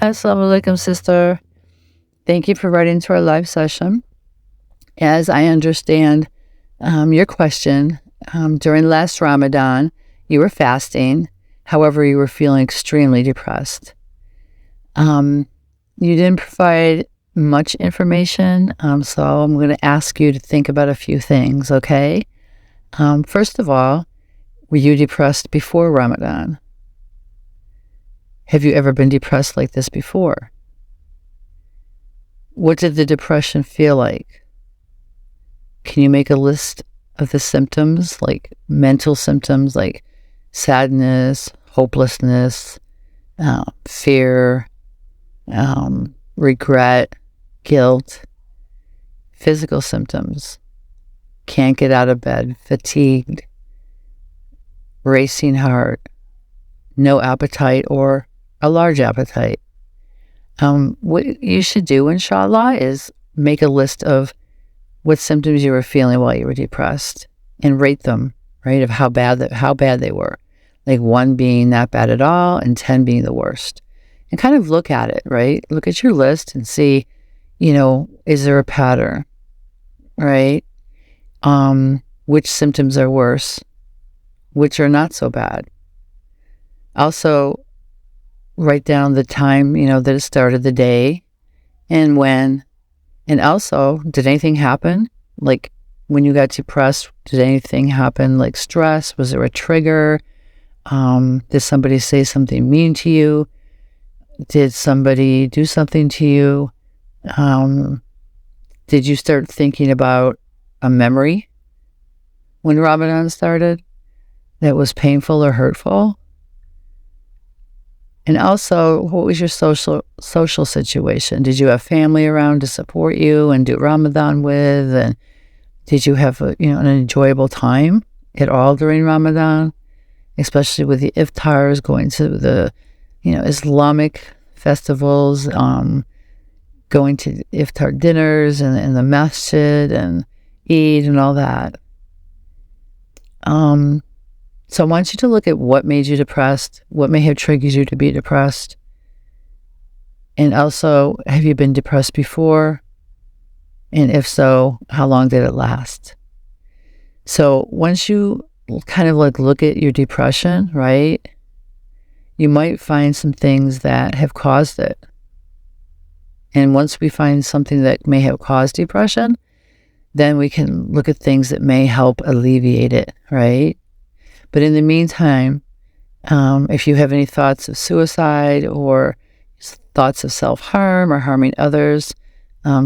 Assalamu alaikum, sister. Thank you for writing to our live session. As I understand your question, during last Ramadan, you were fasting. However, you were feeling extremely depressed. You didn't provide much information, so I'm going to ask you to think about a few things, okay? First of all, were you depressed before Ramadan? Have you ever been depressed like this before? What did the depression feel like? Can you make a list of the symptoms, like mental symptoms like sadness, hopelessness, fear, regret, guilt, physical symptoms, can't get out of bed, fatigued, racing heart, no appetite or a large appetite. What you should do, inshallah, is make a list of what symptoms you were feeling while you were depressed and rate them, right, of how bad they were. Like 1 being not bad at all and 10 being the worst. And kind of look at it, right? Look at your list and see, is there a pattern, right? Which symptoms are worse, which are not so bad. Also, write down the time, that it started the day and when. And also, did anything happen? Like when you got depressed, did anything happen like stress? Was there a trigger? Did somebody say something mean to you? Did somebody do something to you? Did you start thinking about a memory when Ramadan started that was painful or hurtful? And also, what was your social situation? Did you have family around to support you and do Ramadan with? And did you have an enjoyable time at all during Ramadan? Especially with the iftars, going to the Islamic festivals, going to iftar dinners and the masjid and Eid and all that. So I want you to look at what made you depressed, what may have triggered you to be depressed. And also, have you been depressed before? And if so, how long did it last? So once you kind of look at your depression, right, you might find some things that have caused it. And once we find something that may have caused depression, then we can look at things that may help alleviate it, right? But in the meantime, if you have any thoughts of suicide or thoughts of self-harm or harming others,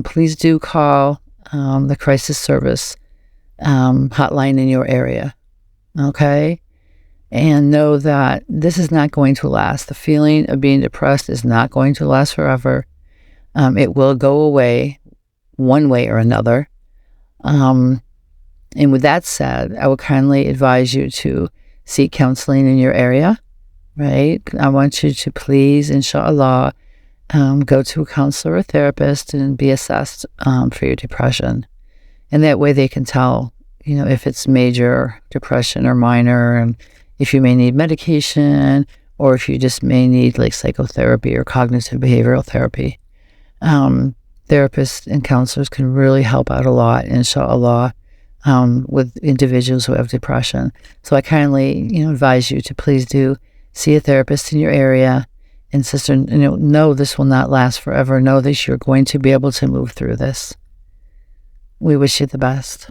please do call the crisis service hotline in your area, okay? And know that this is not going to last. The feeling of being depressed is not going to last forever. It will go away one way or another. And with that said, I would kindly advise you to seek counseling in your area, right? I want you to please, inshallah, go to a counselor or therapist and be assessed for your depression. And that way they can tell, if it's major depression or minor, and if you may need medication, or if you just may need like psychotherapy or cognitive behavioral therapy. Therapists and counselors can really help out a lot, inshallah, with individuals who have depression. So I kindly, advise you to please do see a therapist in your area. And sister, know this will not last forever. Know that you're going to be able to move through this. We wish you the best.